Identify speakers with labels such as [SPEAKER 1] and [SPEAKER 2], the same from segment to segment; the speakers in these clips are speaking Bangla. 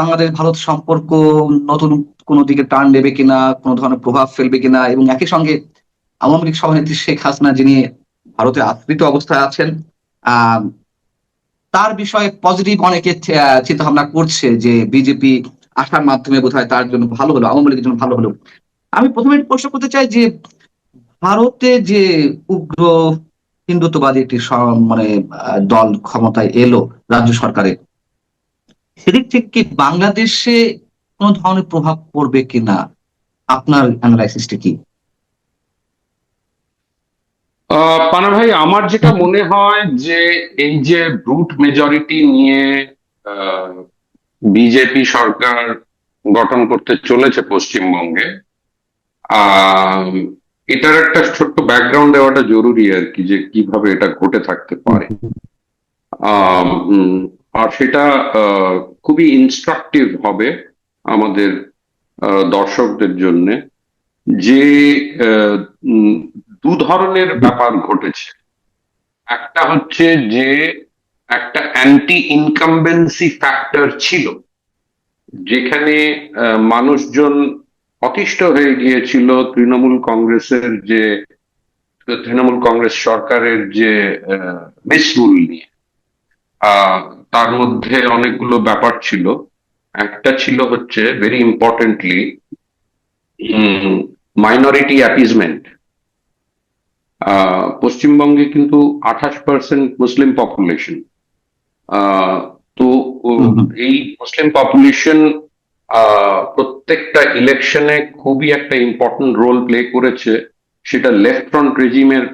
[SPEAKER 1] বাংলাদেশ ভারত সম্পর্ক নতুন কোনো দিকে টার্ন নেবে কিনা, কোনো ধরনের প্রভাব ফেলবে কিনা, এবং একই সঙ্গে আওয়ামী লীগ সভানেত্রী শেখ হাসিনা যিনি ভারতে আশ্রিত অবস্থায় আছেন, আহ তার বিষয়ে পজিটিভ অনেকে চিন্তা ভাবনা করছে যে বিজেপি আসার মাধ্যমে বোধহয় তার জন্য ভালো হলো, আওয়ামী লীগের জন্য ভালো হলো। আমি প্রথমে একটু প্রশ্ন করতে চাই যে ভারতে যে উগ্র হিন্দুত্ববাদী একটি মানে দল ক্ষমতায় এলো রাজ্য সরকারে, সেদিক থেকে কি বাংলাদেশে কোন ধরনের প্রভাব পড়বে কিনা, আপনার অ্যানালাইসিসটা কি?
[SPEAKER 2] পানা ভাই, আমার যেটা মনে হয় যে এই যে ব্রুট মেজরিটি নিয়ে বিজেপি সরকার গঠন করতে চলেছে পশ্চিমবঙ্গে, আহ এটার একটা ছোট্ট ব্যাকগ্রাউন্ড দেওয়াটা জরুরি আর কি, যে কিভাবে এটা ঘটে থাকতে পারে। আহ উম, আর সেটা খুবই ইনস্ট্রাকটিভ হবে আমাদের দর্শকদের জন্য, যে আহ, উম, দু ধরনের ব্যাপার ঘটেছে। একটা হচ্ছে যে একটা অ্যান্টি ইনকামবেন্সি ফ্যাক্টর ছিল, যেখানে মানুষজন অতিষ্ঠ হয়ে গিয়েছিল তৃণমূল কংগ্রেস সরকারের যে মিসরুল নিয়ে। আহ, তার মধ্যে অনেকগুলো ব্যাপার ছিল। একটা ছিল হচ্ছে ভেরি ইম্পর্টেন্টলি মাইনরিটি অ্যাপিজমেন্ট। পশ্চিমবঙ্গে কিন্তু 28% মুসলিম পপুলেশন। তো এই মুসলিম পপুলেশন প্রত্যেকটা ইলেকশনে খুবই একটা ইম্পর্টেন্ট রোল প্লে করেছে। সেটা লেফট ফ্রন্ট রেজিমের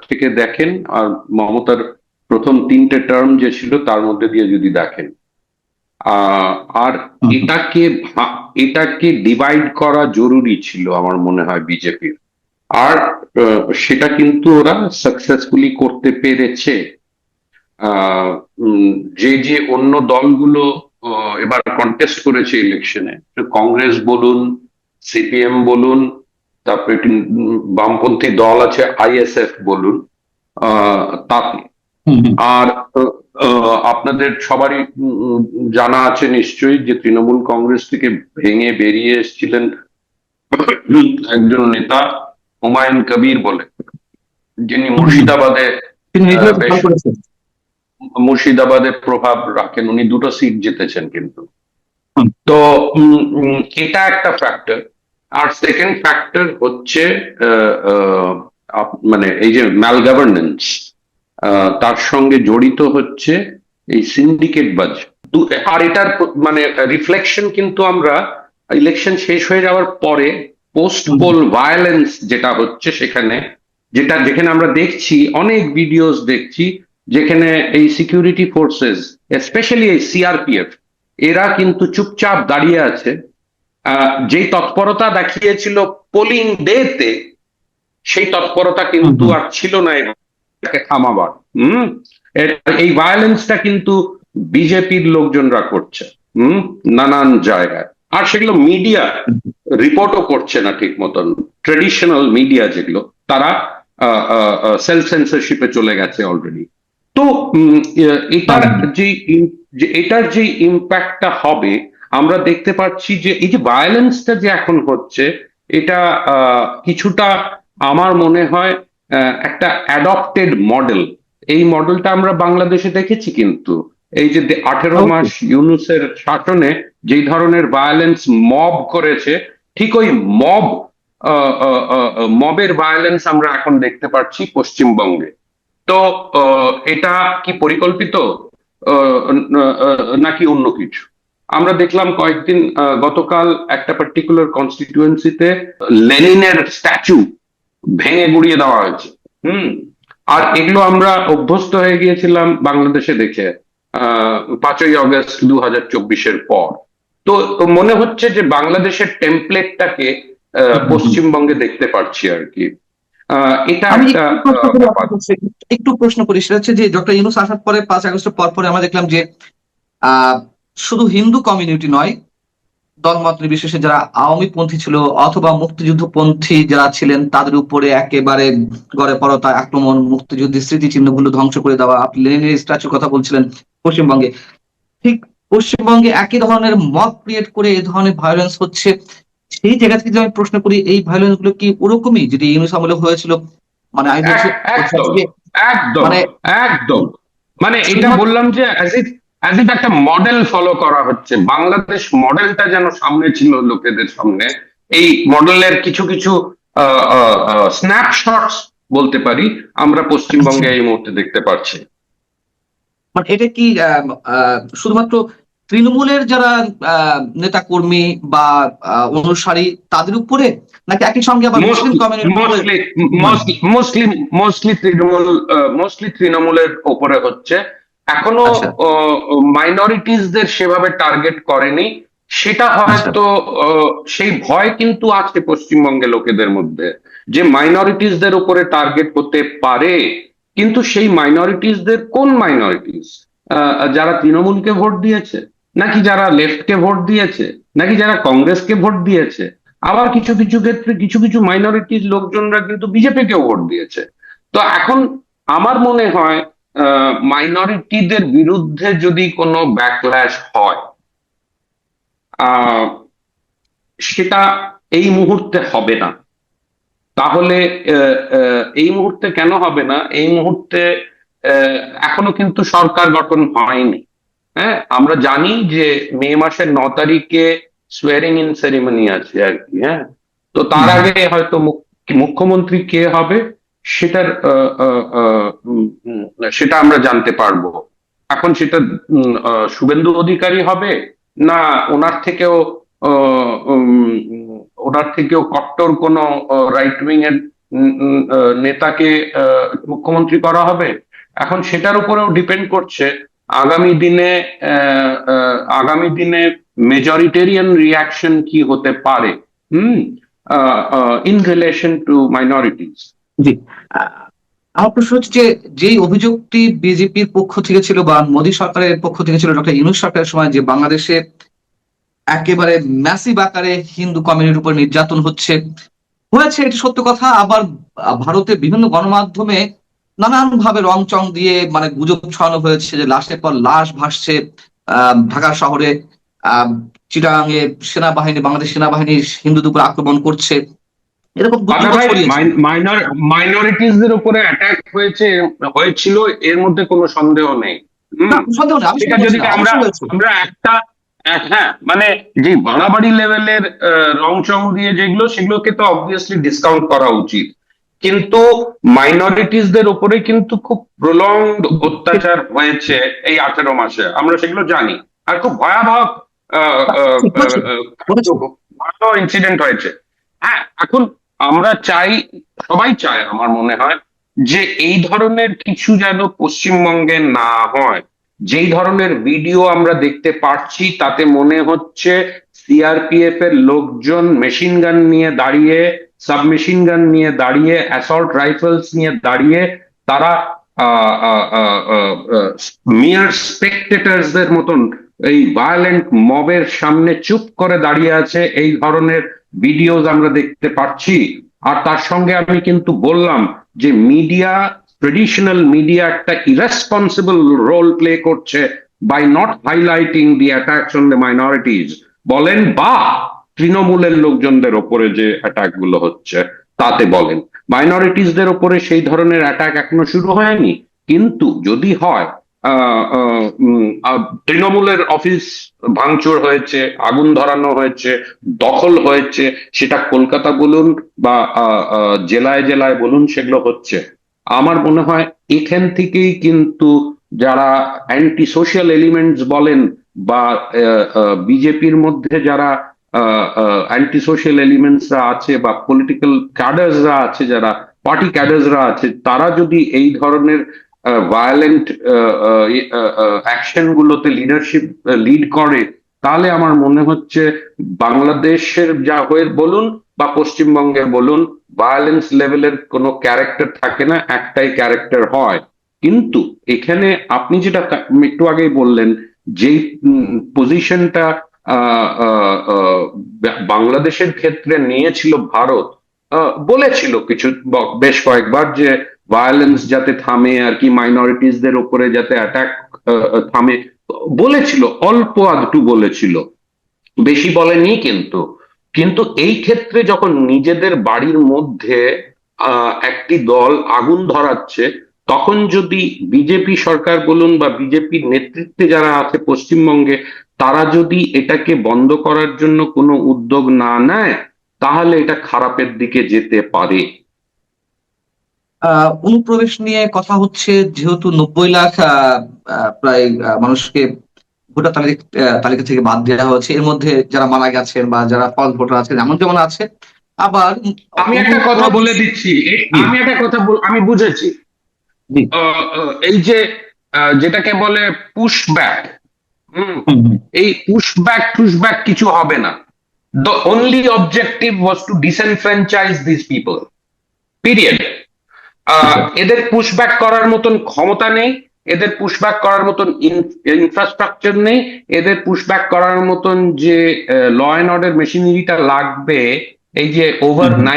[SPEAKER 2] থেকে দেখেন, আর মমতার প্রথম 3টে টার্ম যে ছিল তার মধ্যে দিয়ে যদি দেখেন, আর এটাকে এটাকে ডিভাইড করা জরুরি ছিল আমার মনে হয় বিজেপির। আর সেটা কিন্তু ওরা সাকসেসফুলি করতে পেরেছে। আহ, যে যে অন্য দলগুলো এবার কন্টেস্ট করেছে ইলেকশনে, কংগ্রেস বলুন, সিপিএম বলুন, তারপরে একটি বামপন্থী দল আছে আইএসএফ বলুন, তাতে আর আপনাদের সবারই জানা আছে নিশ্চয়ই যে তৃণমূল কংগ্রেস থেকে ভেঙে বেরিয়ে এসেছিলেন একজন নেতা, হুমায়ুন কবির বলে, যিনি মুর্শিদাবাদে প্রভাব রাখেন। উনি 2টো সিট জিতেছেন কিন্তু। তো এটা একটা ফ্যাক্টর। আর সেকেন্ড ফ্যাক্টর হচ্ছে মানে এই যে ম্যাল গভর্নেন্স, তার সঙ্গে জড়িত হচ্ছে এই সিন্ডিকেটবাজ। আর এটার মানে রিফ্লেকশন কিন্তু আমরা ইলেকশন শেষ হয়ে যাওয়ার পরে পোস্ট পোল ভায়োলেন্স যেটা হচ্ছে সেখানে, যেখানে আমরা দেখছি অনেক ভিডিওস দেখছি, যেখানে এই সিকিউরিটি ফোর্সেস, স্পেশালি এই সিআরপিএফ, এরা কিন্তু চুপচাপ দাঁড়িয়ে আছে। যেই তৎপরতা দেখিয়েছিল পোলিং ডেতে, সেই তৎপরতা কিন্তু আর ছিল না এটাকে থামাবার। এই ভায়োলেন্সটা কিন্তু বিজেপির লোকজনরা করছে নানান জায়গায়, আর সেগুলো মিডিয়া রিপোর্টও করছে না ঠিক মতন। ট্রেডিশনাল মিডিয়া যেগুলো, তারা সেলফ সেন্সরশিপে চলে গেছে অলরেডি। তো এটার যে ইম্প্যাক্টটা হবে, আমরা দেখতে পাচ্ছি যে এই যে ভায়োলেন্সটা যে এখন হচ্ছে, এটা কিছুটা আমার মনে হয় একটা অ্যাডপ্টেড মডেল। এই মডেলটা আমরা বাংলাদেশে দেখেছি কিন্তু, এই যে 18 মাস ইউনূসের শাসনে যেই ধরনের ভায়োলেন্স মব করেছে, ঠিক ওই মবের ভায়োলেন্স আমরা এখন দেখতে পাচ্ছি পশ্চিমবঙ্গে। তো এটা কি পরিকল্পিত নাকি অন্য কিছু? আমরা দেখলাম কয়েকদিন গতকাল একটা পার্টিকুলার কনস্টিটিউয়েন্সিতে লেনিনের স্ট্যাচু ভেঙে গুড়িয়ে দেওয়া হয়েছে। আর এগুলো আমরা অভ্যস্ত হয়ে গিয়েছিলাম বাংলাদেশে দেখে 5ই অগস্ট 2024-এর পর। তো মনে হচ্ছে যে বাংলাদেশের টেমপ্লেটটাকে পশ্চিমবঙ্গে দেখতে পাচ্ছি আর কি। এটা
[SPEAKER 1] একটু প্রশ্ন করি, সেটা হচ্ছে যে ডক্টর ইউনূস আসার পরে 5 আগস্টের পর পরে আমরা দেখলাম যে শুধু হিন্দু কমিউনিটি নয়, দলমত নির্বিশেষে যারা আওয়ামী পন্থী ছিল অথবা মুক্তিযুদ্ধ পন্থী যারা ছিলেন, তাদের উপরে একেবারে গড়ে পড়তা আক্রমণ, মুক্তিযুদ্ধের স্মৃতিচিহ্নগুলো ধ্বংস করে দেওয়া। আপনি লেনিনের স্ট্যাচুর কথা বলছিলেন পশ্চিমবঙ্গে, ঠিক পশ্চিমবঙ্গে একই ধরনের মব ক্রিয়েট করে এই ধরনের ভায়োলেন্স হচ্ছে, সেই জায়গা থেকে যদি আমি প্রশ্ন করি, এই ভায়োলেন্স গুলো কি ওরকমই যেটা ইউনূস আমলে হয়েছিল? মানে আমি বলছি
[SPEAKER 2] একদম
[SPEAKER 1] যে
[SPEAKER 2] একদম
[SPEAKER 1] মানে
[SPEAKER 2] একদম, মানে এটা
[SPEAKER 1] শুধুমাত্র
[SPEAKER 2] বললাম যে অ্যাজ ইফ একটা মডেল ফলো করা হচ্ছে, বাংলাদেশ মডেলটা যেন সামনে ছিল লোকেদের সামনে। এই মডেলের কিছু কিছু স্ন্যাপশটস বলতে পারি আমরা
[SPEAKER 1] আচ্ছা,
[SPEAKER 2] পশ্চিমবঙ্গে এই মুহূর্তে দেখতে পাচ্ছি।
[SPEAKER 1] মানে এটা কি শুধুমাত্র তৃণমূলের যারা নেতা কর্মী বা অনুসারী তাদের উপরে, নাকি একই সঙ্গে আবার মুসলিম
[SPEAKER 2] মোস্টলি
[SPEAKER 1] কমিউনিটির উপরে?
[SPEAKER 2] মোস্টলি
[SPEAKER 1] হুম,
[SPEAKER 2] মোস্টলি মোস্টলি তৃণমূল, মোস্টলি তৃণমূলের ওপরে হচ্ছে। এখনো
[SPEAKER 1] আচ্ছা,
[SPEAKER 2] মাইনরিটিসদের সেভাবে টার্গেট করেনি, সেটা
[SPEAKER 1] আচ্ছা,
[SPEAKER 2] হয়তো সেই ভয় কিন্তু আছে পশ্চিমবঙ্গে লোকেদের মধ্যে, যে মাইনরিটিসদের উপরে টার্গেট হতে পারে। কিন্তু সেই মাইনরিটিসদের কোন মাইনরিটিস? যারা তৃণমূলকে ভোট দিয়েছে, নাকি যারা লেফটকে ভোট দিয়েছে, নাকি যারা কংগ্রেসকে ভোট দিয়েছে? আবার কিছু কিছু ক্ষেত্রে কিছু কিছু মাইনরিটির লোকজনরা কিন্তু বিজেপিকেও ভোট দিয়েছে। তো এখন আমার মনে হয় মাইনরিটিদের বিরুদ্ধে যদি কোনো ব্যাকল্যাশ হয়, আহ সেটা এই মুহূর্তে হবে না। তাহলে এই মুহূর্তে কেন হবে না? এই মুহূর্তে আহ, এখনো কিন্তু সরকার গঠন হয়নি। হ্যাঁ, আমরা জানি যে মে মাসের 9 তারিখে সোয়ারিং ইন সেরিমনি আছে আর কি। হ্যাঁ, তো তার
[SPEAKER 1] হুম,
[SPEAKER 2] আগে হয়তো মুখ্যমন্ত্রী কে হবে সেটার সেটা আমরা জানতে পারবো। এখন সেটা শুভেন্দু অধিকারী হবে, না ওনার থেকেও ওনার থেকেও কট্টর কোনো রাইট উইং এর নেতাকে মুখ্যমন্ত্রী করা হবে? এখন সেটার উপরেও ডিপেন্ড করছে আগামী দিনে, আগামী দিনে মেজরিটেরিয়ান রিয়াকশন কি হতে পারে, হুম, ইন রিলেশন টু মাইনরিটিস।
[SPEAKER 1] জি। আহ, আমার প্রশ্ন হচ্ছে যে, যেই অভিযোগটি বিজেপির পক্ষ থেকে ছিল বা মোদী সরকারের পক্ষ থেকে ছিল ডক্টর ইউনূস সরকারের সময়, যে বাংলাদেশে একেবারে ম্যাসিভ আকারে হিন্দু কমিউনিটির উপর নির্যাতন হচ্ছে, হয়েছে, এটি সত্য কথা। আবার ভারতের বিভিন্ন গণমাধ্যমে নানান ভাবে রং চং দিয়ে মানে গুজব ছড়ানো হয়েছে যে লাশের পর লাশ ভাসছে ঢাকা শহরে, আহ চিটাগাঙে সেনাবাহিনী, বাংলাদেশ সেনাবাহিনী হিন্দুদের উপর আক্রমণ করছে, এরকম
[SPEAKER 2] আচ্ছা
[SPEAKER 1] গুজব
[SPEAKER 2] ভাই,
[SPEAKER 1] ছড়িয়েছে।
[SPEAKER 2] মাইনরিটিসদের উপরে অ্যাটাক হয়েছিল, এর মধ্যে কোনো সন্দেহ নেই।
[SPEAKER 1] না,
[SPEAKER 2] হুম,
[SPEAKER 1] সন্দেহ নেই, আমি
[SPEAKER 2] সেটা
[SPEAKER 1] সেটা বলছি
[SPEAKER 2] যদি
[SPEAKER 1] না,
[SPEAKER 2] আমরা
[SPEAKER 1] অবশ্যই হয়েছে।
[SPEAKER 2] আমরা একটা হ্যাঁ, মানে যে বাড়াবাড়ি লেভেলের রং চং দিয়ে যেগুলো, সেগুলোকে তো অবভিয়াসলি ডিসকাউন্ট করা উচিত। কিন্তু মাইনরিটিসদের উপরে কিন্তু খুব প্রলংড
[SPEAKER 1] ঠিক,
[SPEAKER 2] অত্যাচার হয়েছে এই 18 মাসে, আমরা সেগুলো জানি। আর খুব ভয়াবহ আহ, আহ,
[SPEAKER 1] ঠিক
[SPEAKER 2] আহ,
[SPEAKER 1] হয়েছে,
[SPEAKER 2] আহ,
[SPEAKER 1] হয়েছে।
[SPEAKER 2] ভয়াবহ ইনসিডেন্ট হয়েছে। হ্যাঁ, এখন আমরা চাই, সবাই চায় আমার মনে হয়, যে এই ধরনের কিছু যেন পশ্চিমবঙ্গে না হয়। যেই ধরনের ভিডিও আমরা দেখতে পাচ্ছি তাতে মনে হচ্ছে সিআরপিএফ এর লোকজন মেশিন গান নিয়ে দাঁড়িয়ে, সাবমেশিন গান নিয়ে দাঁড়িয়ে, অ্যাসল্ট রাইফেলস নিয়ে দাঁড়িয়ে, তারা মিয়ার স্পেকটেটার্সদের মতন এই ভায়োলেন্ট মবের সামনে চুপ করে দাঁড়িয়ে আছে। এই ধরনের ভিডিওস আমরা দেখতে পাচ্ছি। আর তার সঙ্গে আমি কিন্তু বললাম যে মিডিয়া, ট্রেডিশনাল মিডিয়া একটা ইরেসপন্সিবল রোল প্লে করছে by not highlighting the attacks on the minorities বলেন, বা তৃণমূলের লোকজনদের ওপরে যে অ্যাটাক গুলো হচ্ছে তাতে বলেন। মাইনরিটিসদের ওপরে সেই ধরনের অ্যাটাক এখনো শুরু হয়নি, কিন্তু যদি হয়, তৃণমূলের অফিস ভাঙচুর হয়েছে, আগুন ধরানো হয়েছে, দখল হয়েছে, সেটা কলকাতা বলুন বা জেলায় জেলায় বলুন, সেগুলো হচ্ছে। আমার মনে হয় এখান থেকেই কিন্তু যারা অ্যান্টি সোশ্যাল এলিমেন্টস বলেন, বা বিজেপির মধ্যে যারা অ্যান্টি সোশ্যাল এলিমেন্টসরা আছে, বা পলিটিক্যাল ক্যাডার্সরা আছে, যারা পার্টি ক্যাডার্সরা আছে, তারা যদি এই ধরনের ভায়োলেন্ট অ্যাকশন গুলোতে লিডারশিপ লিড করে, তাহলে আমার মনে হচ্ছে বাংলাদেশের যা হয়ে বলুন বা পশ্চিমবঙ্গের বলুন, ভায়োলেন্স লেভেলের কোনো ক্যারেক্টার থাকে না, একটাই ক্যারেক্টার হয়। কিন্তু এখানে আপনি যেটা একটু আগেই বললেন, যেই পজিশনটা বাংলাদেশের ক্ষেত্রে নিয়েছিল ভারত, বলেছিল কিছু বেশ কয়েকবার যে ভায়োলেন্স যাতে থামে আর কি, মাইনরিটিসদের উপরে যাতে অ্যাটাক থামে, বলেছিল, অল্প আধটু বলেছিল, বেশি বলেনি। কিন্তু কিন্তু এই ক্ষেত্রে যখন নিজেদের বাড়ির মধ্যে একটি দল আগুন ধরাচ্ছে, তখন যদি বিজেপি সরকার বলুন বা বিজেপির নেতৃত্বে যারা আছে পশ্চিমবঙ্গে, তারা যদি এটাকে বন্ধ করার জন্য কোনো উদ্যোগ না নেয়, তাহলে এটা খারাপের দিকে যেতে পারে।
[SPEAKER 1] অনুপ্রবেশ নিয়ে কথা হচ্ছে, যেহেতু 90 লাখ প্রায় মানুষকে ভোটার তালিকা থেকে বাদ দেওয়া হয়েছে, এর মধ্যে যারা মারা গেছেন বা যারা ফলস ভোটার আছেন এমন যেমন আছে। আবার
[SPEAKER 2] আমি একটা কথা
[SPEAKER 1] অনুপ্রবেশ।
[SPEAKER 2] বলে দিচ্ছি,
[SPEAKER 1] জি,
[SPEAKER 2] আমি একটা কথা আমি বুঝেছি।
[SPEAKER 1] জি।
[SPEAKER 2] এই যে যেটাকে বলে পুশব্যাক, হুম,
[SPEAKER 1] হুম, হুম।
[SPEAKER 2] এই পুশব্যাক টুশব্যাক কিছু হবে না। The only objective was to disenfranchise these people. Period.
[SPEAKER 1] আচ্ছা।
[SPEAKER 2] এদের পুশব্যাক করার মতন ক্ষমতা নেই, এদের পুশব্যাক করার মতন ইনফ্রাস্ট্রাকচার নেই, এদের পুশব্যাক করার মতন যে ল অ্যান্ড অর্ডার মেশিনারিটা লাগবে। এই যে ওভার
[SPEAKER 1] হুম, হুম।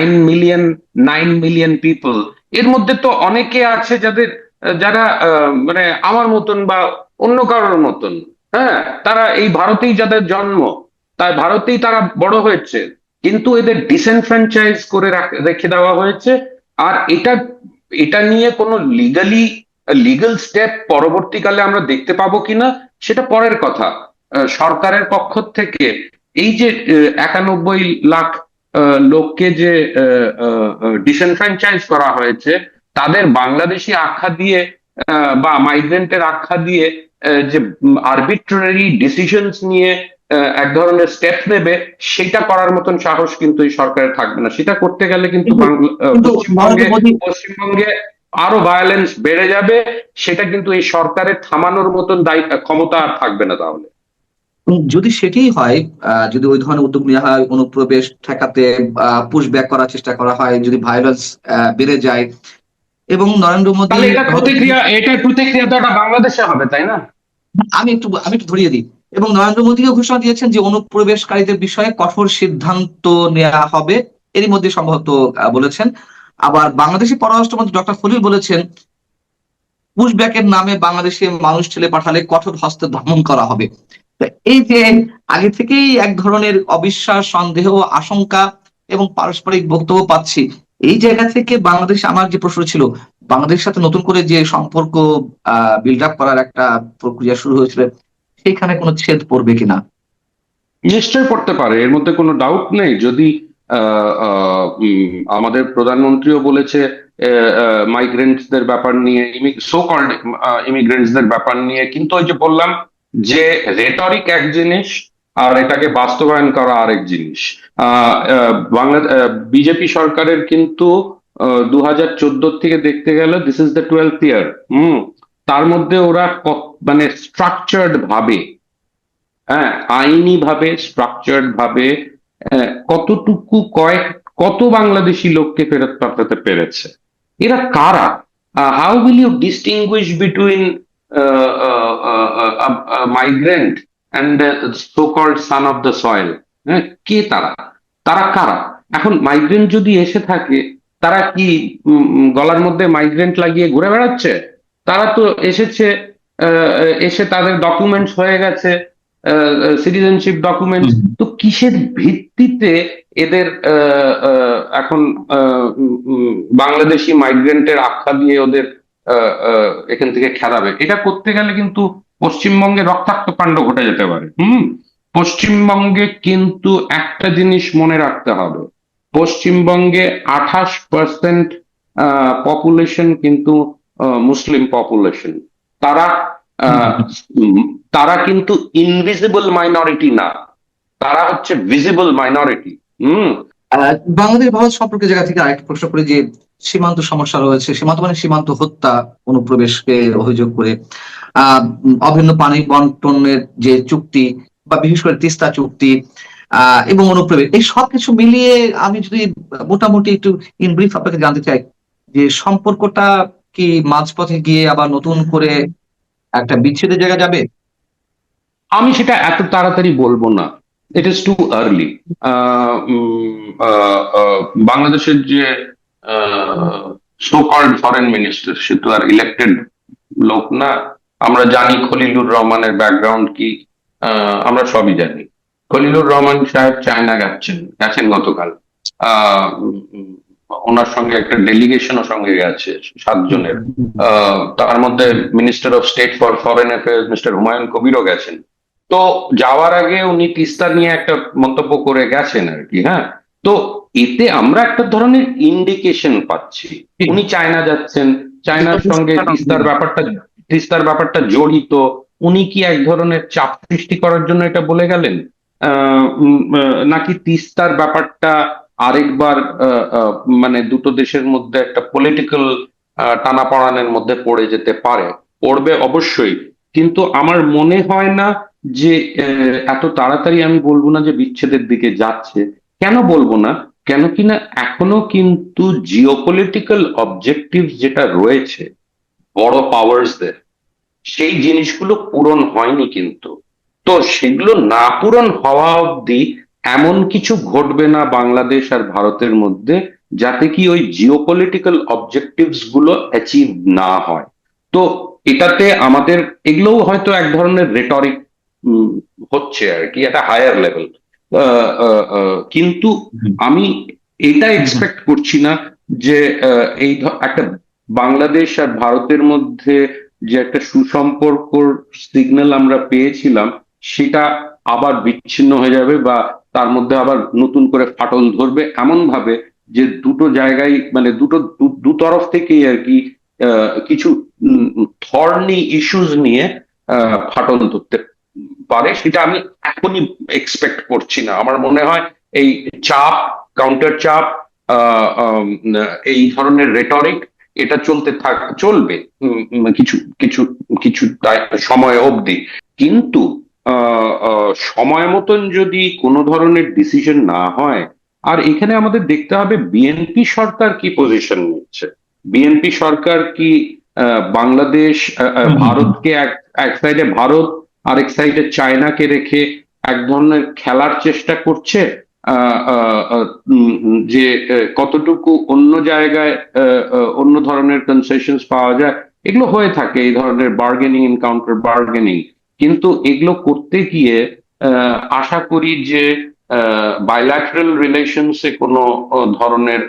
[SPEAKER 2] 9 মিলিয়ন পিপল, এর মধ্যে তো অনেকে আছে যাদের যারা মানে আমার মতন বা অন্য কারোর মতন, হ্যাঁ, তারা এই ভারতেই যাদের জন্ম, তাই ভারতেই তারা বড় হয়েছে, কিন্তু এদের ডিসেনফ্র্যাঞ্চাইজ করে রেখে দেওয়া হয়েছে। আর এটা এটা নিয়ে কোনো লিগাল স্টেপ পরবর্তীকালে আমরা দেখতে পাবো কিনা সেটা পরের কথা। সরকারের পক্ষ থেকে এই যে 91 লাখ লোককে যে ডিসেনফ্র্যাঞ্চাইজ করা হয়েছে, তাদের বাংলাদেশি আখ্যা দিয়ে বা মাইগ্রেন্টের আখ্যা দিয়ে যে আরবিট্রারি ডিসিশনস নিয়ে এক ধরনের স্টেপ নেবে, সেটা করার মতন সাহস কিন্তু এই সরকারের থাকবে না। সেটা করতে গেলে কিন্তু
[SPEAKER 1] কিন্তু কিন্তু নরেন্দ্র
[SPEAKER 2] পশ্চিমবঙ্গে
[SPEAKER 1] মোদী।
[SPEAKER 2] পশ্চিমবঙ্গে আরো ভায়োলেন্স বেড়ে যাবে। সেটা কিন্তু এই সরকারের থামানোর মতন ক্ষমতা আর থাকবে না তাহলে।
[SPEAKER 1] যদি সেটাই হয়, যদি ওই ধরনের উদ্যোগ নেওয়া হয়, অনুপ্রবেশ ঠেকাতে পুশ ব্যাক করার চেষ্টা করা হয়, যদি ভায়োলেন্স বেড়ে যায়, এবং নরেন্দ্র মোদী
[SPEAKER 2] তাহলে এটার প্রতিক্রিয়া তো একটা বাংলাদেশে হবে, তাই না?
[SPEAKER 1] আমি একটু ধরিয়ে দিই। এবং নরেন্দ্র মোদীও ঘোষণা দিয়েছেন যে অনুপ্রবেশকারীদের বিষয়ে কঠোর সিদ্ধান্ত নেওয়া হবে, এরই মধ্যে সম্ভবত বলেছেন। আবার বাংলাদেশি পররাষ্ট্রমন্ত্রী ডক্টর খলিল বলেছেন, পুশব্যাকের নামে বাংলাদেশে মানুষ ঠেলে পাঠালে কঠোর হস্তে দমন করা হবে। তো এই যে আগে থেকেই এক ধরনের অবিশ্বাস, সন্দেহ, আশঙ্কা এবং পারস্পরিক বক্তব্য পাচ্ছি, এই জায়গা থেকে বাংলাদেশ, আমার যে প্রশ্ন ছিল, বাংলাদেশের সাথে নতুন করে যে সম্পর্ক বিল্ড আপ করার একটা প্রক্রিয়া শুরু হয়েছিল, সেইখানে কোনো ছেদ পড়বে কিনা?
[SPEAKER 2] নিশ্চয় পড়তে পারে, এর মধ্যে কোনো ডাউট নেই। যদি আমাদের প্রধানমন্ত্রীও বলেছে মাইগ্রেন্টসদের ব্যাপার নিয়ে, সো কল্ড ইমিগ্রেন্টসদের ব্যাপার নিয়ে, কিন্তু ওই যে বললাম যে রেটরিক এক জিনিস আর এটাকে বাস্তবায়ন করা আরেক জিনিস। বাংলা বিজেপি সরকারের কিন্তু 2014 থেকে দেখতে গেলে দিস ইজ দ্য 12th ইয়ার। তার মধ্যে ওরা মানে স্ট্রাকচার্ড ভাবে, হ্যাঁ, আইনি ভাবে স্ট্রাকচার্ড ভাবে কতটুকু কত বাংলাদেশি লোককে ফেরত পাঠাতে পেরেছে। এরা কারা? How will you distinguish between migrant and so called son of the soil? হ্যাঁ, কে তারা? তারা কারা? এখন মাইগ্রেন্ট যদি এসে থাকে, তারা কি গলার মধ্যে মাইগ্রেন্ট লাগিয়ে ঘুরে বেড়াচ্ছে? তারা তো এসেছে, এসে তাদের ডকুমেন্টস হয়ে গেছে, সিটিজেনশিপ ডকুমেন্টস।
[SPEAKER 1] হুম।
[SPEAKER 2] তো কিসের ভিত্তিতে এদের এখন বাংলাদেশি মাইগ্রেন্টের আখ্যা দিয়ে ওদের এখান থেকে খেদাবে? এটা করতে গেলে কিন্তু পশ্চিমবঙ্গে রক্তাক্ত কাণ্ড ঘটে যেতে পারে। পশ্চিমবঙ্গে কিন্তু একটা জিনিস মনে রাখতে হবে, পশ্চিমবঙ্গে 28% পপুলেশন কিন্তু মুসলিম পপুলেশন। তারা
[SPEAKER 1] হুম।
[SPEAKER 2] আহ, উম, তারা কিন্তু ইনভিজিবল মাইনরিটি না, তারা হচ্ছে ভিজিবল মাইনরিটি। হুম।
[SPEAKER 1] বাংলাদেশ ভারত সম্পর্কে জায়গা থেকে আরেকটা প্রশ্ন করি, যে সীমান্ত সমস্যা রয়েছে, সীমান্ত মানে সীমান্ত হত্যা, অনুপ্রবেশকে অভিযোগ করে অভিন্ন পানি বন্টনের যে চুক্তি, বা বিশেষ করে তিস্তা চুক্তি, এবং অনুপ্রবেশ, এই সবকিছু মিলিয়ে আমি যদি মোটামুটি একটু ইন ব্রিফ আপনাকে জানতে চাই, যে সম্পর্কটা কি মাঝপথে গিয়ে আবার নতুন করে একটা বিচ্ছেদের জায়গা যাবে?
[SPEAKER 2] আমি সেটা এত তাড়াতাড়ি বলবো না, ইট ইজ টু আর্লি। বাংলাদেশের যে সো কল্ড ফরেন মিনিস্টার, সে তো আর ইলেক্টেড লোক না। আমরা জানি খলিলুর রহমানের ব্যাকগ্রাউন্ড কি, আমরা সবই জানি। খলিলুর রহমান সাহেব চায়না গেছেন গতকাল। ওনার সঙ্গে একটা ডেলিগেশনও সঙ্গে গেছে 7 জনের। তার মধ্যে minister of state for foreign affairs mister Humayun কবিরও গেছেন। তো যাওয়ার আগে উনি তিস্তা নিয়ে একটা মন্তব্য করে গেছেন আর কি। হ্যাঁ, তো এতে আমরা একটা ধরনের ইন্ডিকেশন পাচ্ছি উনি চায়না যাচ্ছেন, চায়নার সঙ্গে তিস্তার ব্যাপারটা জড়িত। উনি কি এক ধরনের চাপ সৃষ্টি করার জন্য এটা বলে গেলেন? নাকি তিস্তার ব্যাপারটা আরেকবার মানে দুটো দেশের মধ্যে একটা পলিটিক্যাল টানাপোড়েনের মধ্যে পড়ে যেতে পারে? পড়বে অবশ্যই, কিন্তু আমার মনে হয় না যে এত তাড়াতাড়ি আমি বলবো না যে বিচ্ছেদের দিকে যাচ্ছে। কেন বলবো না? কেন কিনা এখনো কিন্তু জিওপলিটিক্যাল অবজেক্টিভ যেটা রয়েছে বড় পাওয়ার্সদের, সেই জিনিসগুলো পূরণ হয়নি কিন্তু। তো সেগুলো না পূরণ হওয়া অবধি এমন কিছু ঘটবে না বাংলাদেশ আর ভারতের মধ্যে যাতে কি ওই জিওপলিটিক্যাল অবজেক্টিভস গুলো অ্যাচিভ না হয়। তো এটাতে আমাদের এগুলোও হয়তো এক ধরনের রেটরিক হচ্ছে আর কি, একটা হায়ার লেভেল। কিন্তু আমি এটা এক্সপেক্ট করছি না যে একটা বাংলাদেশ আর ভারতের মধ্যে যে একটা সুসম্পর্কর সিগন্যাল আমরা পেয়েছিলাম সেটা আবার বিচ্ছিন্ন হয়ে যাবে, বা তার মধ্যে আবার নতুন করে ফাটল ধরবে এমন ভাবে যে দুটো জায়গায় মানে দু তরফ থেকেই আর কি কিছু থর্নি ইস্যুস নিয়ে ফাটল ধরতে পারে। সেটা আমি এখনই এক্সপেক্ট করছি না। আমার মনে হয় এই চাপ, কাউন্টার চাপ, এই ধরনের রেটরিক এটা চলবে কিছু কিছু কিছু সময় অবধি। কিন্তু সময় মতন যদি কোনো ধরনের ডিসিশন না হয়, আর এখানে আমাদের দেখতে হবে বিএনপি সরকার কি পজিশন নিচ্ছে। বিএনপি সরকার কি বাংলাদেশ ভারতকে এক সাইডে ভারত আরেক সাইডে চায়নাকে রেখে এক ধরনের খেলার চেষ্টা করছে, যে কতটুকু অন্য জায়গায় অন্য ধরনের কনসেশনস পাওয়া যায়। এগুলো হয়ে থাকে, এই ধরনের বার্গেনিং, এনকাউন্টার বার্গেনিং। কিন্তু এগুলো করতে গিয়ে আশা করি যে বাইল্যাটারাল রিলেশনসে কোনো ধরনের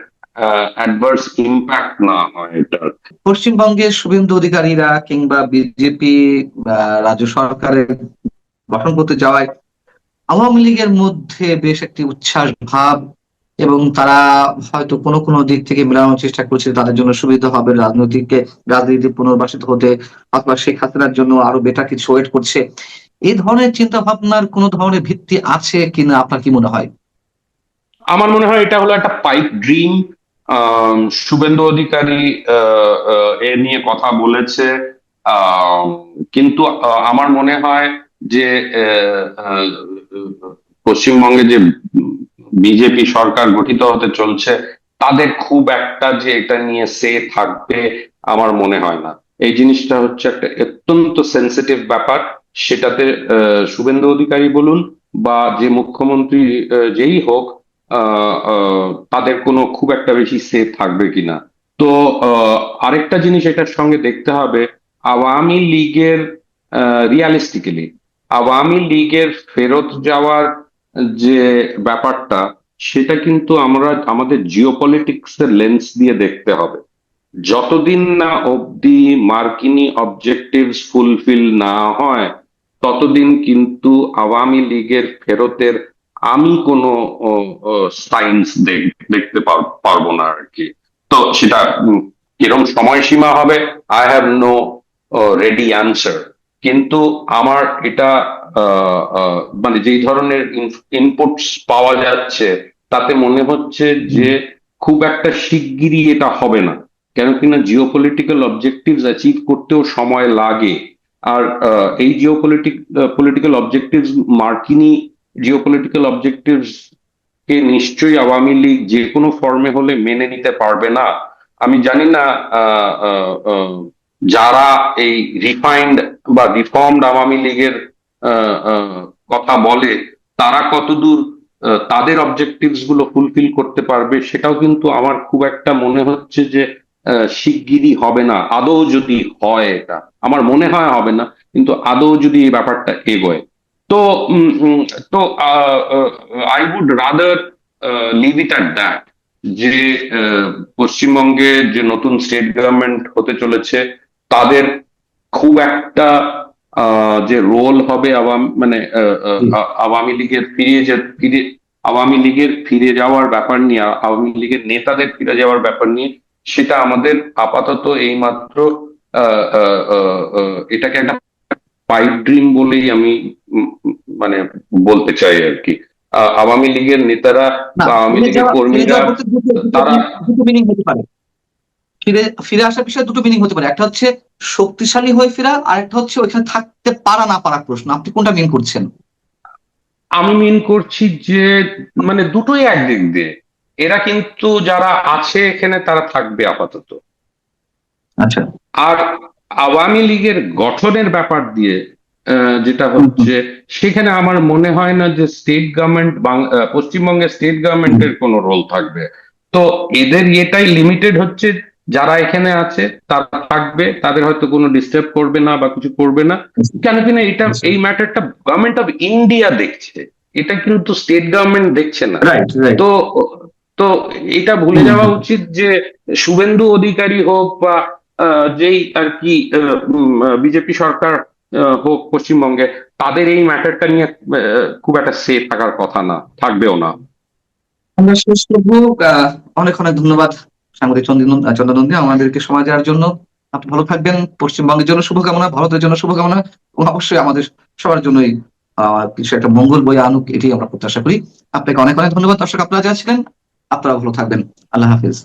[SPEAKER 2] অ্যাডভার্স ইম্প্যাক্ট না হয় এটা।
[SPEAKER 1] পশ্চিমবঙ্গের শুভেন্দু অধিকারীরা কিংবা বিজেপি রাজ্য সরকারের গঠন করতে যাওয়ায় আওয়ামী লীগের মধ্যে বেশ একটি উচ্ছ্বাস ভাব, এবং তারা হয়তো কোনো কোনো দিক থেকে মেলানোর চেষ্টা করছে তাদের জন্য সুবিধা হবে রাজনীতি পুনর্বাসিত হতে, অথবা শেখ হাসিনার জন্য আরো বেটার কিছু ওয়েট করছে। এই ধরনের চিন্তা ভাবনার কোন ধরনের ভিত্তি আছে কিনা আপনার কি মনে হয়?
[SPEAKER 2] আমার মনে হয় এটা হলো একটা পাইপ ড্রিম। শুভেন্দু অধিকারী এ নিয়ে কথা বলেছে, আহ, কিন্তু আমার মনে হয় যে পশ্চিমবঙ্গে যে বিজেপি সরকার গঠিত হতে চলছে তাদের খুব একটা যে এটা নিয়ে থাকবে আমার মনে হয় না। এই জিনিসটা হচ্ছে একটা অত্যন্ত সেন্সিটিভ ব্যাপার। সেটাতে শুভেন্দু অধিকারী বলুন বা যে মুখ্যমন্ত্রী যেই হোক, তাদের কোনো খুব একটা বেশি থাকবে কিনা। তো আরেকটা জিনিস এটার সঙ্গে দেখতে হবে, আওয়ামী লীগের রিয়ালিস্টিক্যালি আওয়ামী লীগের ফেরত যাওয়ার যে ব্যাপারটা, সেটা কিন্তু আমরা আমাদের জিওপলিটিক্স এর লেন্স দিয়ে দেখতে হবে। যতদিন না অবধি মার্কিনী অবজেক্টিভস ফুলফিল না হয় ততদিন কিন্তু আওয়ামী লীগের ফেরতের আমি কোনো সাইন্স দেখতে পারবো না আর কি। তো সেটা কিরম সময়সীমা হবে, I have no ready answer. কিন্তু আমার এটা মানে যেই ধরনের ইনপুটস পাওয়া যাচ্ছে তাতে মনে হচ্ছে যে খুব একটা শিগগিরই এটা হবে না। কেন কিনা জিওপলিটিক্যাল অবজেক্টিভস অ্যাচিভ করতেও সময় লাগে। আর এই পলিটিক্যাল অবজেক্টিভস, মার্কিনী জিওপলিটিক্যাল অবজেক্টিভস কে নিশ্চয়ই আওয়ামী লীগ যে কোনো ফর্মে হলে মেনে নিতে পারবে না। আমি জানি না যারা এই রিফাইন্ড বা রিফর্মড আওয়ামী লীগের কথা বলে তারা কতদূর তাদের অবজেক্টিভস গুলো ফুলফিল করতে পারবে, সেটাও কিন্তু আমার খুব একটা মনে হচ্ছে যে শিগগিরই হবে না, আদৌ যদি হয়, এটা আমার মনে হয় হবে না, কিন্তু আদৌ যদি এই ব্যাপারটা এগোয়, তো উম, উম, তো I would rather leave it at that, যে পশ্চিমবঙ্গে যে নতুন স্টেট গভর্নমেন্ট হতে চলেছে তাদের খুব একটা যে রোল হবে মানে
[SPEAKER 1] জি।
[SPEAKER 2] আওয়ামী লীগের আওয়ামী লীগের ফিরে যাওয়ার ব্যাপার নিয়ে, আওয়ামী লীগের নেতাদের ফিরে যাওয়ার ব্যাপার নিয়ে, সেটা আমাদের আপাতত এইমাত্র এটাকে একটা পাইপ ড্রিম বলেই আমি মানে বলতে চাই আর কি। আওয়ামী লীগের নেতারা
[SPEAKER 1] না,
[SPEAKER 2] বা আওয়ামী
[SPEAKER 1] ফিরে
[SPEAKER 2] লীগের
[SPEAKER 1] যাওয়া, ফিরে
[SPEAKER 2] কর্মীরা
[SPEAKER 1] যাওয়া বলতে দুটো দুটো
[SPEAKER 2] তারা,
[SPEAKER 1] দুটো মিনিং হতে পারে। ফিরে ফিরে আসার বিষয়ে দুটো মিনিং হতে পারে, একটা হচ্ছে শক্তিশালী হয়ে ফেরা, আর একটা হচ্ছে ওইখানে থাকতে পারা না পারা প্রশ্ন। আপনি কোনটা মিন করছেন?
[SPEAKER 2] আমি মিন করছি যে মানে দুটোই একদিক দিয়ে, এরা কিন্তু যারা আছে এখানে তারা থাকবে আপাতত।
[SPEAKER 1] আচ্ছা।
[SPEAKER 2] আর আওয়ামী লীগের গঠনের ব্যাপার দিয়ে যেটা
[SPEAKER 1] হুম, হুম,
[SPEAKER 2] হচ্ছে, সেখানে আমার মনে হয় না যে স্টেট গভর্নমেন্ট, পশ্চিমবঙ্গের স্টেট
[SPEAKER 1] হুম।
[SPEAKER 2] গভর্নমেন্টের কোনো রোল থাকবে। তো এদের এটাই লিমিটেড হচ্ছে, যারা এখানে আছে তারা থাকবে, তাদের হয়তো কোনো ডিস্টার্ব করবে না বা কিছু করবে না, কেন কিনা এটা, এই ম্যাটারটা গভর্নমেন্ট অফ ইন্ডিয়া দেখছে, এটা কিন্তু স্টেট গভর্নমেন্ট দেখছে না।
[SPEAKER 1] Right, right.
[SPEAKER 2] তো তো এটা ভুলে
[SPEAKER 1] হুম,
[SPEAKER 2] যাওয়া
[SPEAKER 1] হুম।
[SPEAKER 2] উচিত যে শুভেন্দু অধিকারী হোক বা যেই আর কি বিজেপি সরকার হোক পশ্চিমবঙ্গে, তাদের এই ম্যাটারটা নিয়ে খুব একটা সে থাকার কথা না, থাকবেও না।
[SPEAKER 1] আমরা শেষ করবো। আহ, অনেক অনেক ধন্যবাদ সাংবাদিক চন্দ্রনন্দী, আমাদেরকে সময় দেওয়ার জন্য। আপনি ভালো থাকবেন। পশ্চিমবঙ্গের জন্য শুভকামনা, ভারতের জন্য শুভকামনা, এবং অবশ্যই আমাদের সবার জন্যই কিছু একটা মঙ্গল বয়ে আনুক, এটি আমরা প্রত্যাশা করি। আপনাকে অনেক অনেক ধন্যবাদ। দর্শক, আপনারা যারা ছিলেন, আপনারা ভালো থাকবেন। আল্লাহ হাফিজ।